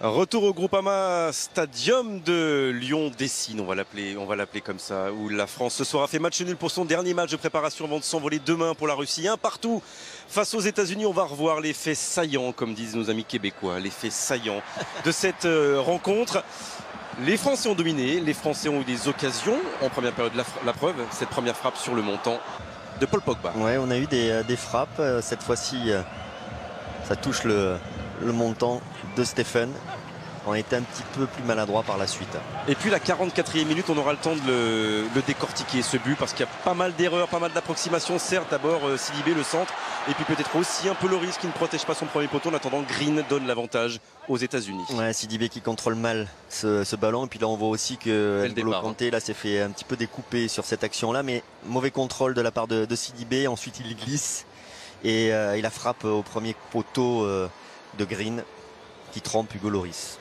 Retour au Groupama Stadium de Lyon-Dessine, on va l'appeler comme ça, où la France ce soir a fait match nul pour son dernier match de préparation avant de s'envoler demain pour la Russie. Un partout face aux États-Unis. On va revoir les faits saillants, comme disent nos amis québécois, les faits saillants de cette rencontre. Les Français ont dominé, les Français ont eu des occasions en première période. La preuve, cette première frappe sur le montant de Paul Pogba. Ouais, on a eu des frappes. Cette fois-ci, ça touche le montant de Stephen. On a été un petit peu plus maladroit par la suite. Et puis la 44e minute, on aura le temps de le décortiquer, ce but, parce qu'il y a pas mal d'erreurs, pas mal d'approximations. Certes, d'abord Sidibé, le centre, et puis peut-être aussi un peu Loris qui ne protège pas son premier poteau. En attendant, Green donne l'avantage aux États-Unis. Ouais, Sidibé qui contrôle mal ce ballon. Et puis là, on voit aussi que N'Golo Kanté là, s'est fait un petit peu découper sur cette action-là. Mais mauvais contrôle de la part de Sidibé. Ensuite, il glisse et il la frappe au premier poteau de Green qui trompe Hugo Loris.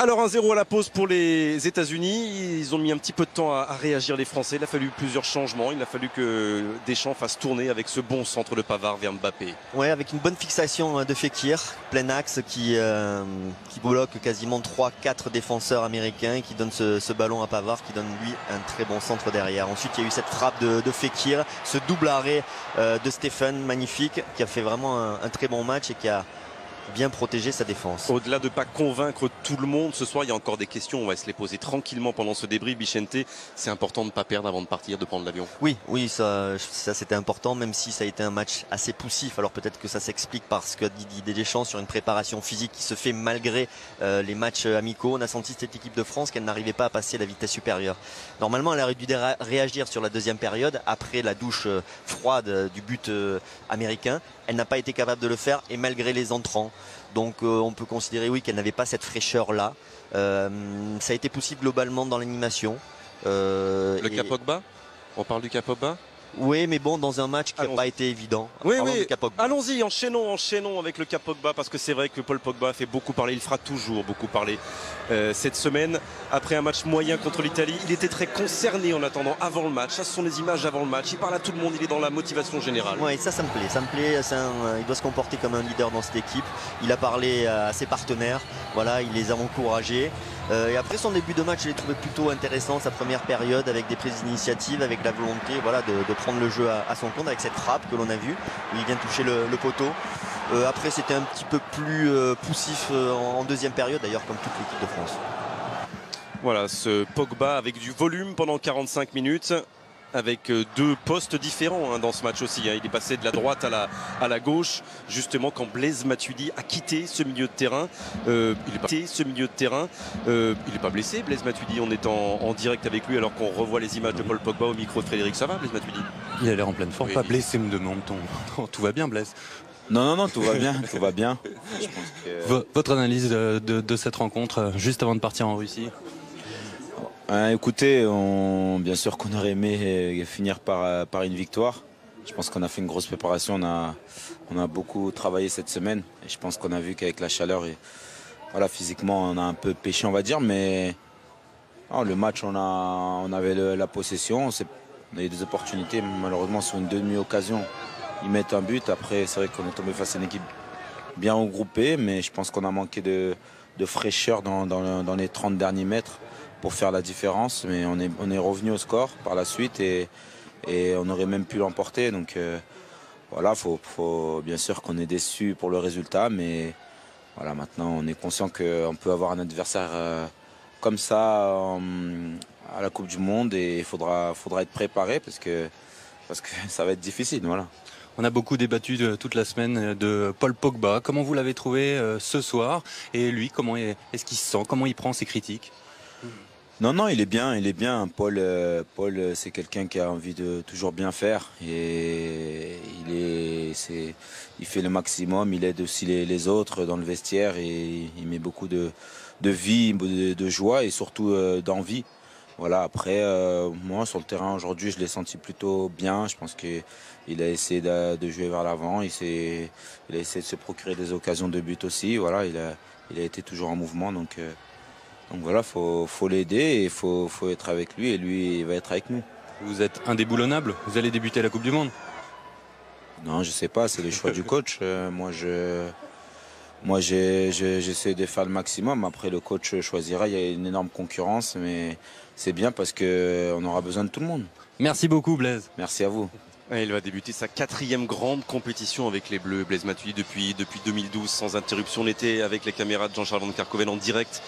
Alors 1-0 à la pause pour les États-Unis. Ils ont mis un petit peu de temps à réagir, les Français. Il a fallu plusieurs changements. Il a fallu que Deschamps fasse tourner avec ce bon centre de Pavard vers Mbappé. Ouais, avec une bonne fixation de Fekir, plein axe qui bloque quasiment 3-4 défenseurs américains et qui donne ce ballon à Pavard, qui donne lui un très bon centre derrière. Ensuite, il y a eu cette frappe de Fekir, ce double arrêt de Stephen, magnifique, qui a fait vraiment un très bon match et qui a bien protéger sa défense. Au-delà de ne pas convaincre tout le monde, ce soir il y a encore des questions, on va se les poser tranquillement pendant ce débrief. Bichente, c'est important de ne pas perdre avant de partir, de prendre l'avion. Oui, ça c'était important, même si ça a été un match assez poussif. Alors peut-être que ça s'explique parce que Didier Deschamps, sur une préparation physique qui se fait malgré les matchs amicaux, on a senti cette équipe de France qu'elle n'arrivait pas à passer la vitesse supérieure. Normalement, elle aurait dû réagir sur la deuxième période, après la douche froide du but américain. Elle n'a pas été capable de le faire, et malgré les entrants. Donc on peut considérer, oui, qu'elle n'avait pas cette fraîcheur-là. Ça a été possible globalement dans l'animation. Le cas Pogba ? On parle du cas Pogba ? Oui, mais bon, dans un match qui n'a pas été évident. Oui, allons-y, enchaînons avec le cas Pogba, parce que c'est vrai que Paul Pogba a fait beaucoup parler, il fera toujours beaucoup parler cette semaine. Après un match moyen contre l'Italie, il était très concerné en attendant avant le match. Ça, ce sont les images avant le match. Il parle à tout le monde, il est dans la motivation générale. Oui, ça me plaît. Il doit se comporter comme un leader dans cette équipe. Il a parlé à ses partenaires, voilà, il les a encouragés. Et après son début de match, je l'ai trouvé plutôt intéressant, sa première période, avec des prises d'initiative, avec la volonté, voilà, de prendre le jeu à son compte, avec cette frappe que l'on a vue, où il vient toucher le poteau. Après, c'était un petit peu plus poussif en deuxième période, d'ailleurs, comme toute l'équipe de France. Voilà, ce Pogba avec du volume pendant 45 minutes. Avec deux postes différents dans ce match aussi. Il est passé de la droite à la gauche, justement quand Blaise Matuidi a quitté ce milieu de terrain. Il n'est pas blessé, Blaise Matuidi. On est en direct avec lui alors qu'on revoit les images de Paul Pogba au micro de Frédéric. Ça va, Blaise Matuidi? Il a l'air en pleine forme. Oui, pas blessé, me demande-t-on. Tout va bien, Blaise? Non, tout va bien, tout va bien. Je pense que... Votre analyse de cette rencontre juste avant de partir en Russie? Écoutez, bien sûr qu'on aurait aimé finir par une victoire. Je pense qu'on a fait une grosse préparation, on a beaucoup travaillé cette semaine. Et je pense qu'on a vu qu'avec la chaleur, voilà, physiquement, on a un peu pêché, on va dire. Mais le match, on avait la possession, on a eu des opportunités. Malheureusement, sur une demi-occasion, ils mettent un but. Après, c'est vrai qu'on est tombé face à une équipe bien regroupée. Mais je pense qu'on a manqué de fraîcheur dans les 30 derniers mètres pour faire la différence, mais on est revenu au score par la suite et on aurait même pu l'emporter. Donc voilà, faut bien sûr qu'on est déçu pour le résultat, mais voilà, maintenant on est conscient qu'on peut avoir un adversaire comme ça à la Coupe du Monde, et il faudra être préparé parce que ça va être difficile. Voilà. On a beaucoup débattu toute la semaine de Paul Pogba. Comment vous l'avez trouvé ce soir? Et lui, comment est-ce qu'il se sent? Comment il prend ses critiques? Non, il est bien. Paul, c'est quelqu'un qui a envie de toujours bien faire, et il fait le maximum. Il aide aussi les autres dans le vestiaire, et il met beaucoup de vie, de joie et surtout d'envie. Voilà. Après, moi sur le terrain aujourd'hui, je l'ai senti plutôt bien. Je pense qu'il a essayé de jouer vers l'avant. Il a essayé de se procurer des occasions de but aussi. Voilà, il a été toujours en mouvement. Donc voilà, faut l'aider, et il faut être avec lui, et lui il va être avec nous. Vous êtes indéboulonnable, vous allez débuter la Coupe du Monde? Non, je sais pas, c'est le choix du coach. Moi Moi, j'essaie de faire le maximum. Après, le coach choisira. Il y a une énorme concurrence, mais c'est bien parce qu'on aura besoin de tout le monde. Merci beaucoup Blaise. Merci à vous. Et il va débuter sa 4e grande compétition avec les Bleus. Blaise Matuidi depuis 2012 sans interruption. On était avec les caméras de Jean-Charles Van Kerkhoven en direct.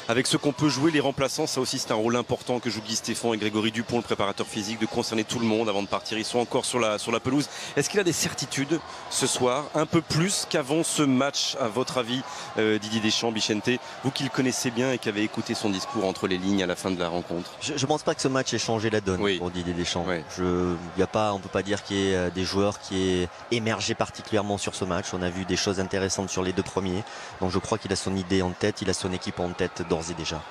Avec ce qu'on peut jouer, les remplaçants, ça aussi c'est un rôle important que joue Guy Stéphane et Grégory Dupont, le préparateur physique, de concerner tout le monde avant de partir. Ils sont encore sur la pelouse. Est-ce qu'il a des certitudes ce soir, un peu plus qu'avant ce match, à votre avis, Didier Deschamps, Bichente, vous qui le connaissez bien et qui avez écouté son discours entre les lignes à la fin de la rencontre? Je ne pense pas que ce match ait changé la donne pour Didier Deschamps. Oui. On ne peut pas dire qu'il y ait des joueurs qui aient émergé particulièrement sur ce match. On a vu des choses intéressantes sur les 2 premiers. Donc je crois qu'il a son idée en tête, il a son équipe en tête d'ores et déjà.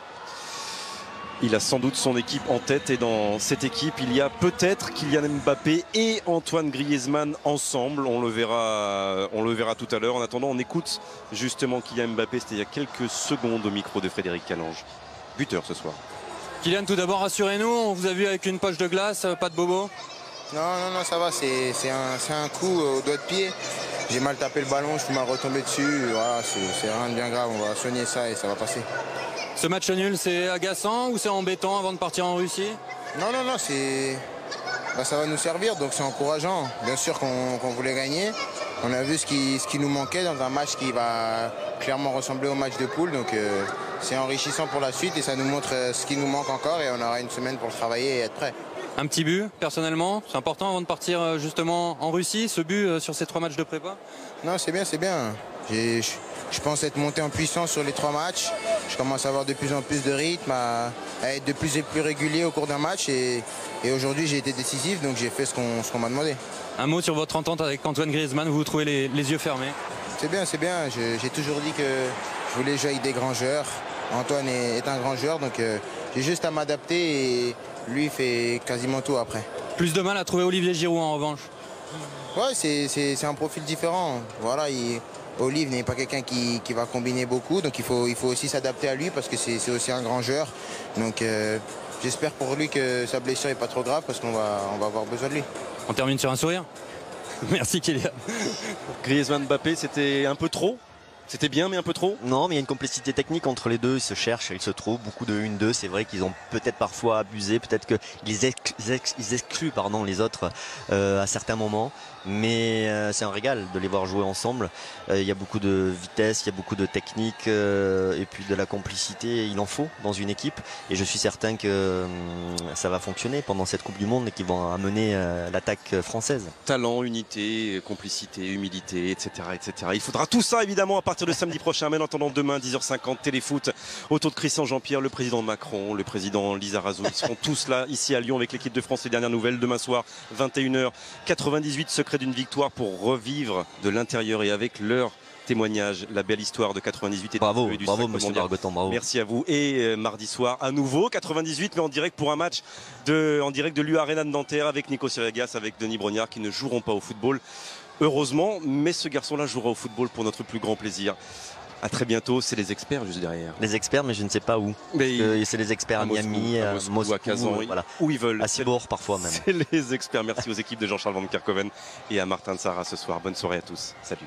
Il a sans doute son équipe en tête et dans cette équipe il y a peut-être Kylian Mbappé et Antoine Griezmann ensemble. On le verra tout à l'heure. En attendant, on écoute justement Kylian Mbappé. C'était il y a quelques secondes au micro de Frédéric Calange, buteur ce soir. Kylian, tout d'abord rassurez-nous, on vous a vu avec une poche de glace, pas de bobo? Non, ça va, c'est un coup au doigt de pied. J'ai mal tapé le ballon, je suis mal retombé dessus. Voilà, c'est rien de bien grave, on va soigner ça et ça va passer. Ce match nul, c'est agaçant ou c'est embêtant avant de partir en Russie? Non, ça va nous servir, donc c'est encourageant. Bien sûr qu'on voulait gagner. On a vu ce qui nous manquait dans un match qui va clairement ressembler au match de poule. Donc c'est enrichissant pour la suite et ça nous montre ce qui nous manque encore et on aura une semaine pour le travailler et être prêt. Un petit but, personnellement, c'est important avant de partir justement en Russie, ce but sur ces 3 matchs de prépa? Non, c'est bien. Je pense être monté en puissance sur les 3 matchs. Je commence à avoir de plus en plus de rythme, à être de plus en plus régulier au cours d'un match. Et aujourd'hui, j'ai été décisif, donc j'ai fait ce qu'on m'a demandé. Un mot sur votre entente avec Antoine Griezmann, vous vous trouvez les yeux fermés? C'est bien. J'ai toujours dit que je voulais jouer avec des grands joueurs. Antoine est un grand joueur, donc j'ai juste à m'adapter et lui fait quasiment tout après. Plus de mal à trouver Olivier Giroud en revanche? Ouais, c'est un profil différent. Voilà, Olive n'est pas quelqu'un qui va combiner beaucoup, donc il faut aussi s'adapter à lui parce que c'est aussi un grand joueur. Donc j'espère pour lui que sa blessure n'est pas trop grave parce qu'on va avoir besoin de lui. On termine sur un sourire. Merci Kylian. Griezmann Mbappé, c'était un peu trop? C'était bien mais un peu trop? Non, mais il y a une complicité technique entre les deux, ils se cherchent, ils se trouvent, beaucoup de 1-2, c'est vrai qu'ils ont peut-être parfois abusé, peut-être qu'ils excluent les autres à certains moments, mais c'est un régal de les voir jouer ensemble. Il y a beaucoup de vitesse, il y a beaucoup de technique et puis de la complicité, il en faut dans une équipe et je suis certain que ça va fonctionner pendant cette Coupe du Monde et qu'ils vont amener l'attaque française. Talent, unité, complicité, humilité, etc., etc. Il faudra tout ça évidemment à partir de samedi prochain, mais en attendant demain 10h50 téléfoot autour de Christian Jean-Pierre, le président Macron, le président Lisa Razou, ils seront tous là ici à Lyon avec l'équipe de France. Les dernières nouvelles demain soir 21h98, secret d'une victoire pour revivre de l'intérieur et avec leur témoignage, la belle histoire de 98 et bravo du monsieur Bargoton, bravo. Merci à vous. Et mardi soir à nouveau 98 mais en direct pour un match en direct de l'U Arena de Nanterre avec Nico Sirigas, avec Denis Brognard qui ne joueront pas au football. Heureusement, mais ce garçon-là jouera au football pour notre plus grand plaisir. À très bientôt, c'est les experts juste derrière. Les experts, mais je ne sais pas où. C'est les experts à Miami, à Moscou, à Kazan, voilà. Où ils veulent. À Cibourg parfois même. C'est les experts. Merci aux équipes de Jean-Charles Van Kerkhoven et à Martin Sarra ce soir. Bonne soirée à tous. Salut.